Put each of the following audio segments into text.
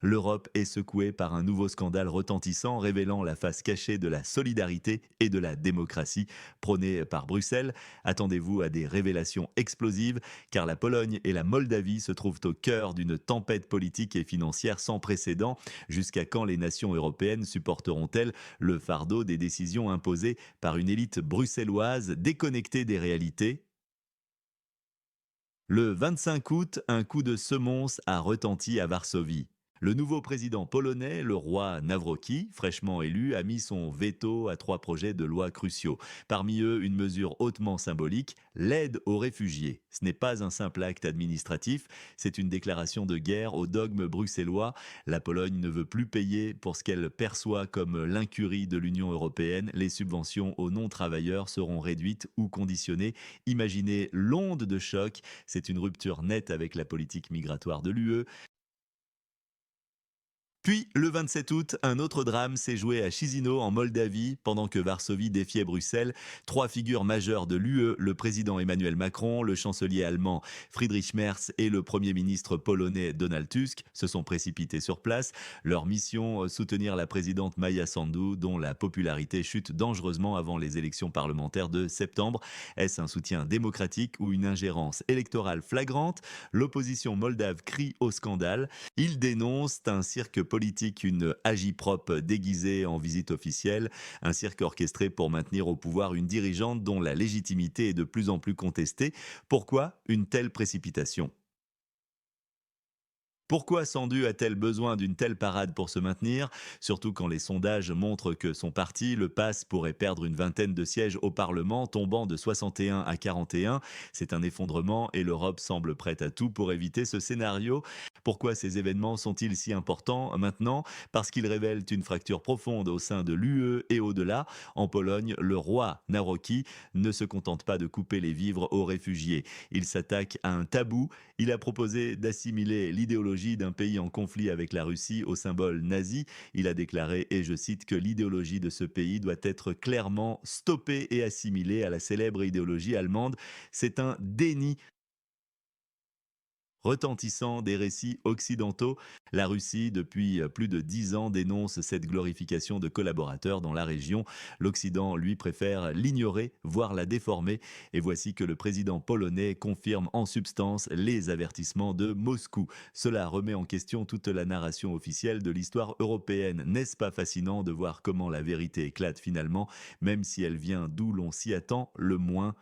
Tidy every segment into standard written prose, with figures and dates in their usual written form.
L'Europe est secouée par un nouveau scandale retentissant révélant la face cachée de la solidarité et de la démocratie prônée par Bruxelles. Attendez-vous à des révélations explosives car la Pologne et la Moldavie se trouvent au cœur d'une tempête politique et financière sans précédent. Jusqu'à quand les nations européennes supporteront-elles le fardeau des décisions imposées par une élite bruxelloise déconnectée des réalités? Le 25 août, un coup de semonce a retenti à Varsovie. Le nouveau président polonais, le roi Nawrocki, fraîchement élu, a mis son veto à trois projets de loi cruciaux. Parmi eux, une mesure hautement symbolique, l'aide aux réfugiés. Ce n'est pas un simple acte administratif, c'est une déclaration de guerre au dogme bruxellois. La Pologne ne veut plus payer pour ce qu'elle perçoit comme l'incurie de l'Union européenne. Les subventions aux non-travailleurs seront réduites ou conditionnées. Imaginez l'onde de choc. C'est une rupture nette avec la politique migratoire de l'UE. Puis, le 27 août, un autre drame s'est joué à Chisinau, en Moldavie, pendant que Varsovie défiait Bruxelles. Trois figures majeures de l'UE, le président Emmanuel Macron, le chancelier allemand Friedrich Merz et le premier ministre polonais Donald Tusk, se sont précipités sur place. Leur mission, soutenir la présidente Maya Sandu, dont la popularité chute dangereusement avant les élections parlementaires de septembre. Est-ce un soutien démocratique ou une ingérence électorale flagrante? L'opposition moldave crie au scandale. Ils dénoncent un cirque politique, une agit-prop déguisée en visite officielle, un cirque orchestré pour maintenir au pouvoir une dirigeante dont la légitimité est de plus en plus contestée. Pourquoi une telle précipitation? Pourquoi Sandu a-t-elle besoin d'une telle parade pour se maintenir? Surtout quand les sondages montrent que son parti, le PAS, pourrait perdre une vingtaine de sièges au Parlement, tombant de 61 à 41. C'est un effondrement et l'Europe semble prête à tout pour éviter ce scénario. Pourquoi ces événements sont-ils si importants maintenant? Parce qu'ils révèlent une fracture profonde au sein de l'UE et au-delà. En Pologne, le roi Nawrocki ne se contente pas de couper les vivres aux réfugiés. Il s'attaque à un tabou. Il a proposé d'assimiler l'idéologie d'un pays en conflit avec la Russie au symbole nazi. Il a déclaré, et je cite, que l'idéologie de ce pays doit être clairement stoppée et assimilée à la célèbre idéologie allemande. C'est un déni retentissant des récits occidentaux. La Russie, depuis plus de 10 ans, dénonce cette glorification de collaborateurs dans la région. L'Occident, lui, préfère l'ignorer, voire la déformer. Et voici que le président polonais confirme en substance les avertissements de Moscou. Cela remet en question toute la narration officielle de l'histoire européenne. N'est-ce pas fascinant de voir comment la vérité éclate finalement, même si elle vient d'où l'on s'y attend le moins?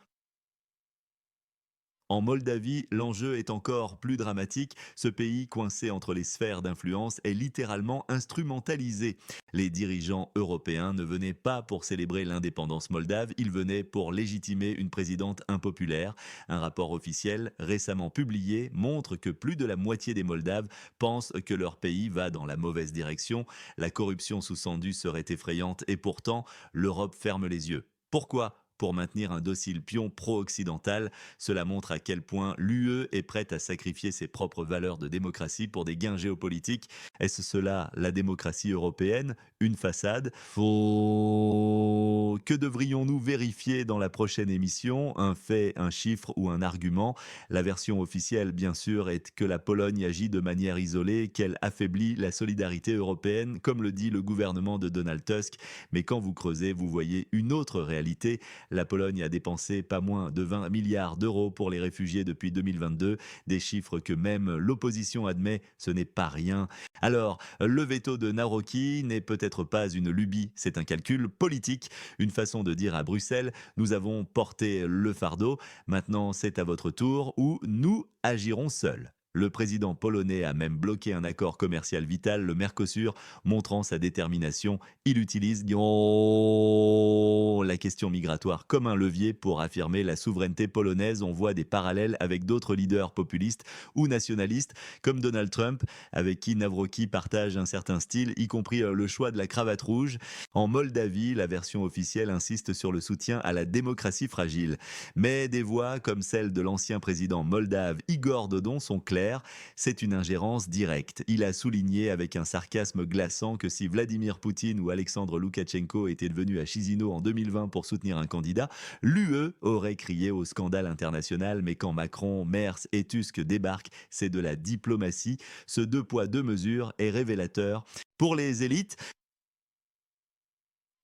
En Moldavie, l'enjeu est encore plus dramatique. Ce pays, coincé entre les sphères d'influence, est littéralement instrumentalisé. Les dirigeants européens ne venaient pas pour célébrer l'indépendance moldave, ils venaient pour légitimer une présidente impopulaire. Un rapport officiel récemment publié montre que plus de la moitié des Moldaves pensent que leur pays va dans la mauvaise direction. La corruption sous-tendue serait effrayante et pourtant, l'Europe ferme les yeux. Pourquoi? Pour maintenir un docile pion pro-occidental. Cela montre à quel point l'UE est prête à sacrifier ses propres valeurs de démocratie pour des gains géopolitiques. Est-ce cela la démocratie européenne? Une façade? Faux. Que devrions-nous vérifier dans la prochaine émission? Un fait, un chiffre ou un argument? La version officielle, bien sûr, est que la Pologne agit de manière isolée, qu'elle affaiblit la solidarité européenne, comme le dit le gouvernement de Donald Tusk. Mais quand vous creusez, vous voyez une autre réalité. La Pologne a dépensé pas moins de 20 milliards d'euros pour les réfugiés depuis 2022, des chiffres que même l'opposition admet, ce n'est pas rien. Alors, le veto de Nawrocki n'est peut-être pas une lubie, c'est un calcul politique, une façon de dire à Bruxelles, nous avons porté le fardeau, maintenant c'est à votre tour, ou nous agirons seuls. Le président polonais a même bloqué un accord commercial vital, le Mercosur, montrant sa détermination. Il utilise la question migratoire comme un levier pour affirmer la souveraineté polonaise. On voit des parallèles avec d'autres leaders populistes ou nationalistes, comme Donald Trump, avec qui Nawrocki partage un certain style, y compris le choix de la cravate rouge. En Moldavie, la version officielle insiste sur le soutien à la démocratie fragile. Mais des voix comme celle de l'ancien président moldave Igor Dodon sont claires. clair, c'est une ingérence directe. Il a souligné avec un sarcasme glaçant que si Vladimir Poutine ou Alexandre Loukachenko étaient devenus à Chisinau en 2020 pour soutenir un candidat, l'UE aurait crié au scandale international, mais quand Macron, Merz et Tusk débarquent, c'est de la diplomatie. Ce deux poids deux mesures est révélateur. Pour les élites,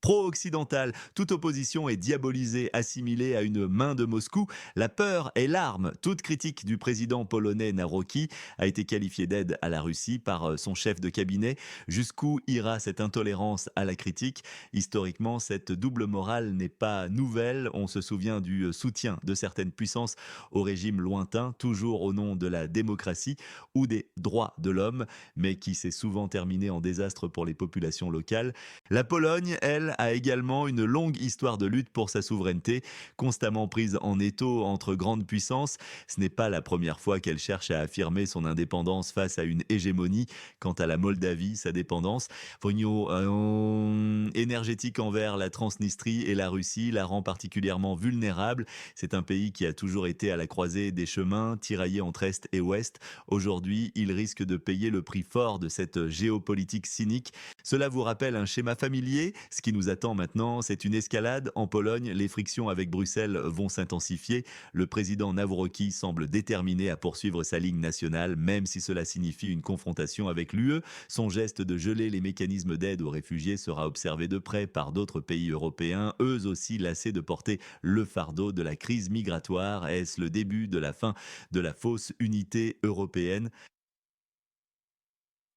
pro-occidentale, toute opposition est diabolisée, assimilée à une main de Moscou. La peur est l'arme. Toute critique du président polonais Nawrocki a été qualifiée d'aide à la Russie par son chef de cabinet. Jusqu'où ira cette intolérance à la critique? Historiquement, cette double morale n'est pas nouvelle. On se souvient du soutien de certaines puissances au régime lointain, toujours au nom de la démocratie ou des droits de l'homme, mais qui s'est souvent terminé en désastre pour les populations locales. La Pologne, elle, a également une longue histoire de lutte pour sa souveraineté, constamment prise en étau entre grandes puissances. Ce n'est pas la première fois qu'elle cherche à affirmer son indépendance face à une hégémonie. Quant à la Moldavie, sa dépendance, énergétique envers la Transnistrie et la Russie la rend particulièrement vulnérable. C'est un pays qui a toujours été à la croisée des chemins, tiraillé entre Est et Ouest. Aujourd'hui, il risque de payer le prix fort de cette géopolitique cynique. Cela vous rappelle un schéma familier? Ce qui nous attend maintenant, c'est une escalade. En Pologne, les frictions avec Bruxelles vont s'intensifier. Le président Nawrocki semble déterminé à poursuivre sa ligne nationale, même si cela signifie une confrontation avec l'UE. Son geste de geler les mécanismes d'aide aux réfugiés sera observé de près par d'autres pays européens, eux aussi lassés de porter le fardeau de la crise migratoire. Est-ce le début de la fin de la fausse unité européenne?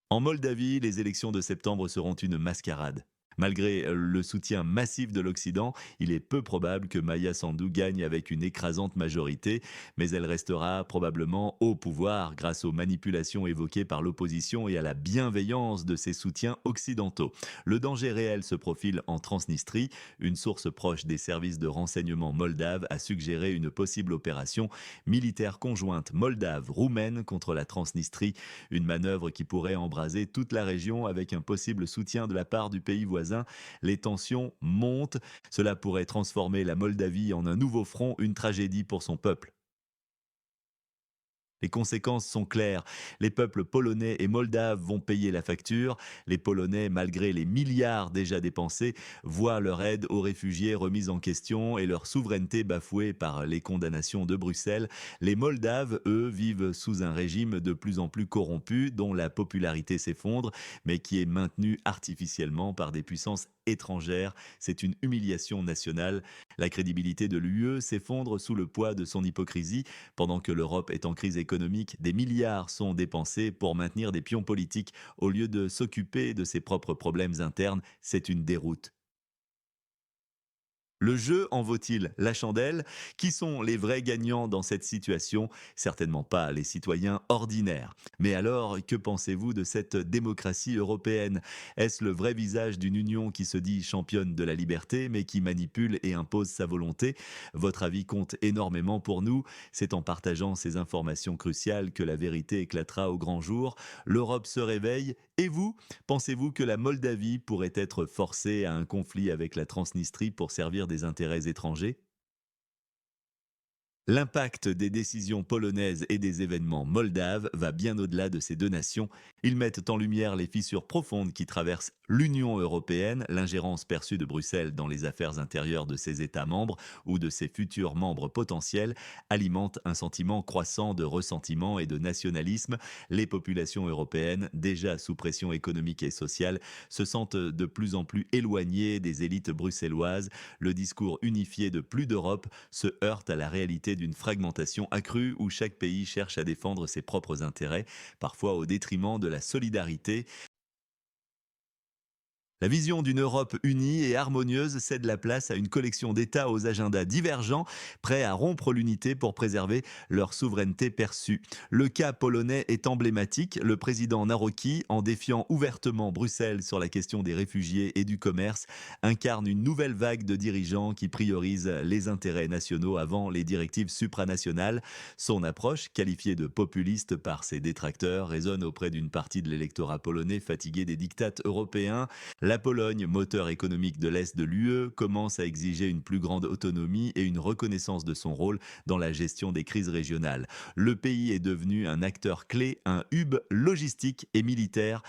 En Moldavie, les élections de septembre seront une mascarade. Malgré le soutien massif de l'Occident, il est peu probable que Maya Sandu gagne avec une écrasante majorité, mais elle restera probablement au pouvoir grâce aux manipulations évoquées par l'opposition et à la bienveillance de ses soutiens occidentaux. Le danger réel se profile en Transnistrie. Une source proche des services de renseignement moldaves a suggéré une possible opération militaire conjointe moldave-roumaine contre la Transnistrie, une manœuvre qui pourrait embraser toute la région avec un possible soutien de la part du pays voisin. Les tensions montent. Cela pourrait transformer la Moldavie en un nouveau front, une tragédie pour son peuple. Les conséquences sont claires. Les peuples polonais et moldaves vont payer la facture. Les Polonais, malgré les milliards déjà dépensés, voient leur aide aux réfugiés remise en question et leur souveraineté bafouée par les condamnations de Bruxelles. Les Moldaves, eux, vivent sous un régime de plus en plus corrompu, dont la popularité s'effondre, mais qui est maintenu artificiellement par des puissances étrangères. C'est une humiliation nationale. La crédibilité de l'UE s'effondre sous le poids de son hypocrisie. Pendant que l'Europe est en crise économique, des milliards sont dépensés pour maintenir des pions politiques au lieu de s'occuper de ses propres problèmes internes. C'est une déroute. Le jeu en vaut-il la chandelle? Qui sont les vrais gagnants dans cette situation? Certainement pas les citoyens ordinaires. Mais alors, que pensez-vous de cette démocratie européenne? Est-ce le vrai visage d'une union qui se dit championne de la liberté, mais qui manipule et impose sa volonté? Votre avis compte énormément pour nous. C'est en partageant ces informations cruciales que la vérité éclatera au grand jour. L'Europe se réveille. Et vous? Pensez-vous que la Moldavie pourrait être forcée à un conflit avec la Transnistrie pour servir des intérêts étrangers? L'impact des décisions polonaises et des événements moldaves va bien au-delà de ces deux nations. Ils mettent en lumière les fissures profondes qui traversent l'Union européenne, l'ingérence perçue de Bruxelles dans les affaires intérieures de ses États membres ou de ses futurs membres potentiels alimente un sentiment croissant de ressentiment et de nationalisme. Les populations européennes, déjà sous pression économique et sociale, se sentent de plus en plus éloignées des élites bruxelloises. Le discours unifié de plus d'Europe se heurte à la réalité d'une fragmentation accrue où chaque pays cherche à défendre ses propres intérêts, parfois au détriment de la solidarité. La vision d'une Europe unie et harmonieuse cède la place à une collection d'États aux agendas divergents, prêts à rompre l'unité pour préserver leur souveraineté perçue. Le cas polonais est emblématique. Le président Nawrocki, en défiant ouvertement Bruxelles sur la question des réfugiés et du commerce, incarne une nouvelle vague de dirigeants qui priorisent les intérêts nationaux avant les directives supranationales. Son approche, qualifiée de populiste par ses détracteurs, résonne auprès d'une partie de l'électorat polonais fatigué des dictats européens. La Pologne, moteur économique de l'Est de l'UE, commence à exiger une plus grande autonomie et une reconnaissance de son rôle dans la gestion des crises régionales. Le pays est devenu un acteur clé, un hub logistique et militaire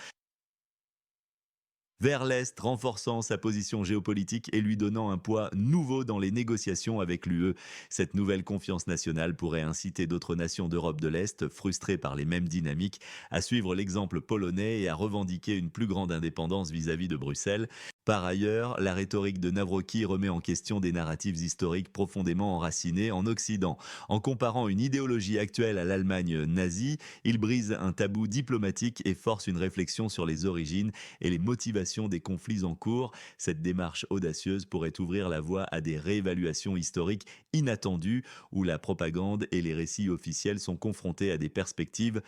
vers l'Est, renforçant sa position géopolitique et lui donnant un poids nouveau dans les négociations avec l'UE. Cette nouvelle confiance nationale pourrait inciter d'autres nations d'Europe de l'Est, frustrées par les mêmes dynamiques, à suivre l'exemple polonais et à revendiquer une plus grande indépendance vis-à-vis de Bruxelles. Par ailleurs, la rhétorique de Navroki remet en question des narratifs historiques profondément enracinés en Occident. En comparant une idéologie actuelle à l'Allemagne nazie, il brise un tabou diplomatique et force une réflexion sur les origines et les motivations des conflits en cours. Cette démarche audacieuse pourrait ouvrir la voie à des réévaluations historiques inattendues où la propagande et les récits officiels sont confrontés à des perspectives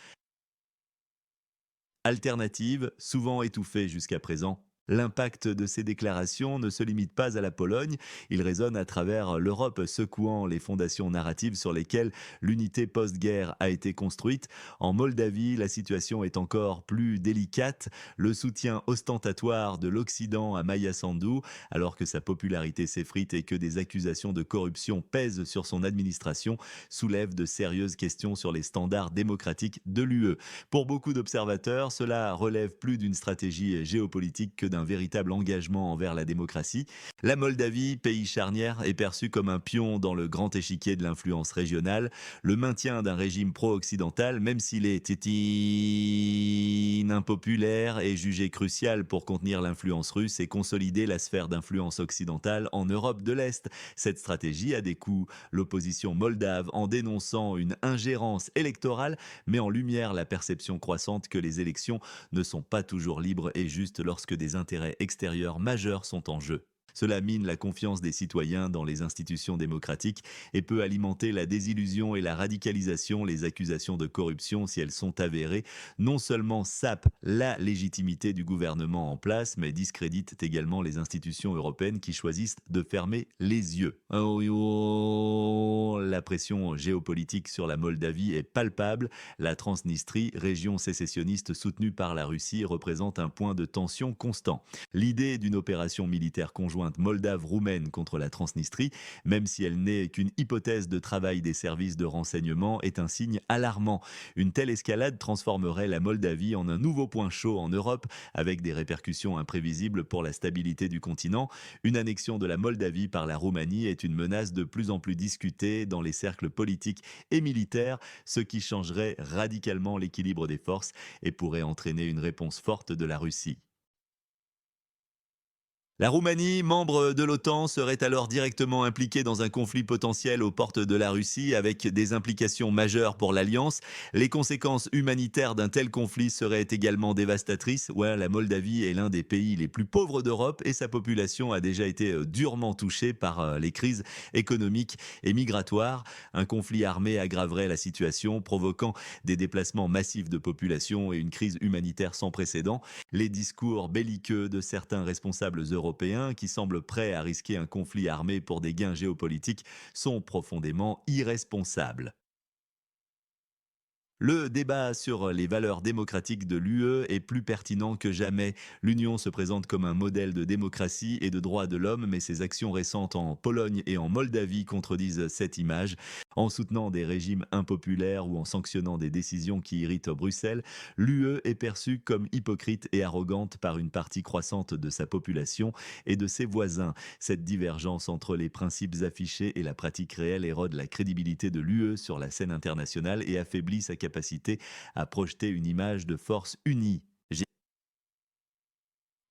alternatives, souvent étouffées jusqu'à présent. L'impact de ces déclarations ne se limite pas à la Pologne, il résonne à travers l'Europe, secouant les fondations narratives sur lesquelles l'unité post-guerre a été construite. En Moldavie, la situation est encore plus délicate. Le soutien ostentatoire de l'Occident à Maya Sandu, alors que sa popularité s'effrite et que des accusations de corruption pèsent sur son administration, soulève de sérieuses questions sur les standards démocratiques de l'UE. Pour beaucoup d'observateurs, cela relève plus d'une stratégie géopolitique que d'un véritable engagement envers la démocratie. La Moldavie, pays charnière, est perçue comme un pion dans le grand échiquier de l'influence régionale. Le maintien d'un régime pro-occidental, même s'il est impopulaire, est jugé crucial pour contenir l'influence russe et consolider la sphère d'influence occidentale en Europe de l'Est. Cette stratégie a des coûts. L'opposition moldave, en dénonçant une ingérence électorale, met en lumière la perception croissante que les élections ne sont pas toujours libres et justes lorsque des intérêts extérieurs majeurs sont en jeu. Cela mine la confiance des citoyens dans les institutions démocratiques et peut alimenter la désillusion et la radicalisation. Les accusations de corruption, si elles sont avérées, non seulement sapent la légitimité du gouvernement en place, mais discréditent également les institutions européennes qui choisissent de fermer les yeux. La pression géopolitique sur la Moldavie est palpable. La Transnistrie, région sécessionniste soutenue par la Russie, représente un point de tension constant. L'idée d'une opération militaire conjointe moldave-roumaine contre la Transnistrie, même si elle n'est qu'une hypothèse de travail des services de renseignement, est un signe alarmant. Une telle escalade transformerait la Moldavie en un nouveau point chaud en Europe, avec des répercussions imprévisibles pour la stabilité du continent. Une annexion de la Moldavie par la Roumanie est une menace de plus en plus discutée dans les cercles politiques et militaires, ce qui changerait radicalement l'équilibre des forces et pourrait entraîner une réponse forte de la Russie. La Roumanie, membre de l'OTAN, serait alors directement impliquée dans un conflit potentiel aux portes de la Russie avec des implications majeures pour l'Alliance. Les conséquences humanitaires d'un tel conflit seraient également dévastatrices. Ouais, la Moldavie est l'un des pays les plus pauvres d'Europe et sa population a déjà été durement touchée par les crises économiques et migratoires. Un conflit armé aggraverait la situation, provoquant des déplacements massifs de population et une crise humanitaire sans précédent. Les discours belliqueux de certains responsables européens qui semblent prêts à risquer un conflit armé pour des gains géopolitiques sont profondément irresponsables. Le débat sur les valeurs démocratiques de l'UE est plus pertinent que jamais. L'Union se présente comme un modèle de démocratie et de droits de l'homme, mais ses actions récentes en Pologne et en Moldavie contredisent cette image. En soutenant des régimes impopulaires ou en sanctionnant des décisions qui irritent Bruxelles, l'UE est perçue comme hypocrite et arrogante par une partie croissante de sa population et de ses voisins. Cette divergence entre les principes affichés et la pratique réelle érode la crédibilité de l'UE sur la scène internationale et affaiblit sa capacité à projeter une image de force unie.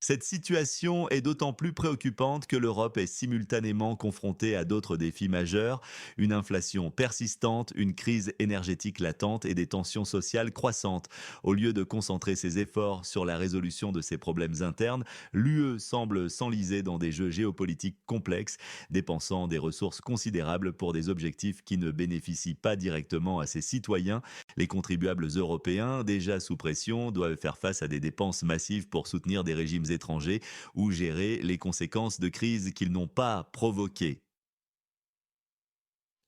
Cette situation est d'autant plus préoccupante que l'Europe est simultanément confrontée à d'autres défis majeurs, une inflation persistante, une crise énergétique latente et des tensions sociales croissantes. Au lieu de concentrer ses efforts sur la résolution de ses problèmes internes, l'UE semble s'enliser dans des jeux géopolitiques complexes, dépensant des ressources considérables pour des objectifs qui ne bénéficient pas directement à ses citoyens. Les contribuables européens, déjà sous pression, doivent faire face à des dépenses massives pour soutenir des régimes étrangers ou gérer les conséquences de crises qu'ils n'ont pas provoquées.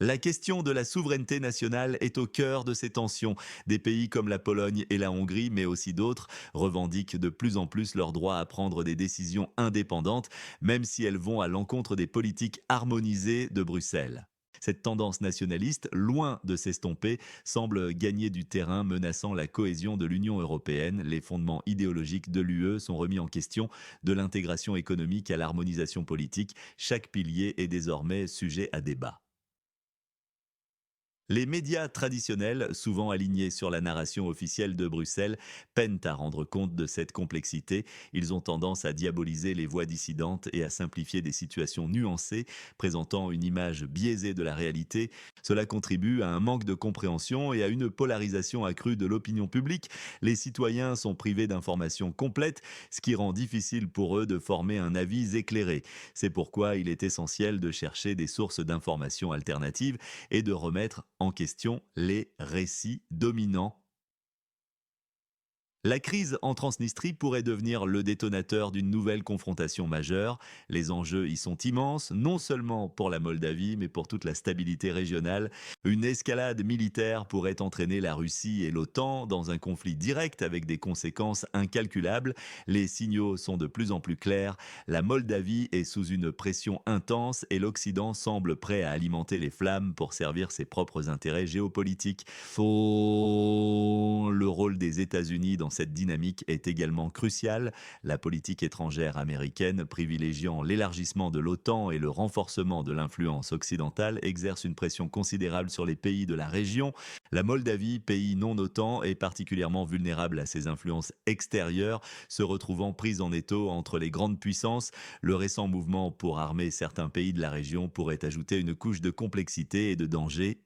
La question de la souveraineté nationale est au cœur de ces tensions. Des pays comme la Pologne et la Hongrie, mais aussi d'autres, revendiquent de plus en plus leur droit à prendre des décisions indépendantes, même si elles vont à l'encontre des politiques harmonisées de Bruxelles. Cette tendance nationaliste, loin de s'estomper, semble gagner du terrain, menaçant la cohésion de l'Union européenne. Les fondements idéologiques de l'UE sont remis en question, de l'intégration économique à l'harmonisation politique. Chaque pilier est désormais sujet à débat. Les médias traditionnels, souvent alignés sur la narration officielle de Bruxelles, peinent à rendre compte de cette complexité. Ils ont tendance à diaboliser les voix dissidentes et à simplifier des situations nuancées, présentant une image biaisée de la réalité. Cela contribue à un manque de compréhension et à une polarisation accrue de l'opinion publique. Les citoyens sont privés d'informations complètes, ce qui rend difficile pour eux de former un avis éclairé. C'est pourquoi il est essentiel de chercher des sources d'informations alternatives et de remettre en question les récits dominants. La crise en Transnistrie pourrait devenir le détonateur d'une nouvelle confrontation majeure. Les enjeux y sont immenses, non seulement pour la Moldavie, mais pour toute la stabilité régionale. Une escalade militaire pourrait entraîner la Russie et l'OTAN dans un conflit direct avec des conséquences incalculables. Les signaux sont de plus en plus clairs. La Moldavie est sous une pression intense et l'Occident semble prêt à alimenter les flammes pour servir ses propres intérêts géopolitiques. Le rôle des États-Unis dans cette dynamique est également crucial. La politique étrangère américaine, privilégiant l'élargissement de l'OTAN et le renforcement de l'influence occidentale, exerce une pression considérable sur les pays de la région. La Moldavie, pays non OTAN, est particulièrement vulnérable à ces influences extérieures, se retrouvant prise en étau entre les grandes puissances. Le récent mouvement pour armer certains pays de la région pourrait ajouter une couche de complexité et de danger.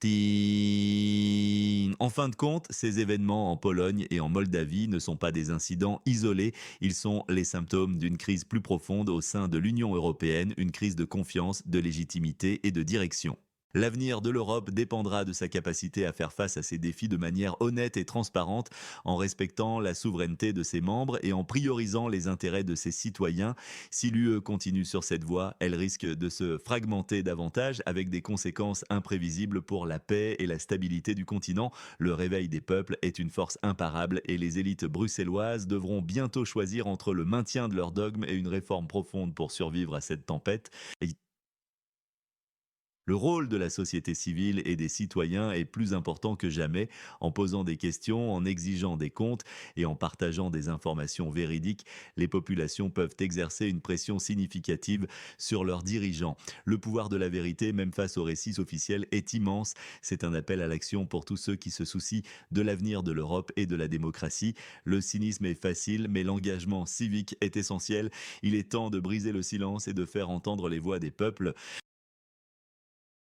En fin de compte, ces événements en Pologne et en Moldavie ne sont pas des incidents isolés, ils sont les symptômes d'une crise plus profonde au sein de l'Union européenne, une crise de confiance, de légitimité et de direction. L'avenir de l'Europe dépendra de sa capacité à faire face à ces défis de manière honnête et transparente, en respectant la souveraineté de ses membres et en priorisant les intérêts de ses citoyens. Si l'UE continue sur cette voie, elle risque de se fragmenter davantage avec des conséquences imprévisibles pour la paix et la stabilité du continent. Le réveil des peuples est une force imparable et les élites bruxelloises devront bientôt choisir entre le maintien de leurs dogmes et une réforme profonde pour survivre à cette tempête. Le rôle de la société civile et des citoyens est plus important que jamais. En posant des questions, en exigeant des comptes et en partageant des informations véridiques, les populations peuvent exercer une pression significative sur leurs dirigeants. Le pouvoir de la vérité, même face aux récits officiels, est immense. C'est un appel à l'action pour tous ceux qui se soucient de l'avenir de l'Europe et de la démocratie. Le cynisme est facile, mais l'engagement civique est essentiel. Il est temps de briser le silence et de faire entendre les voix des peuples.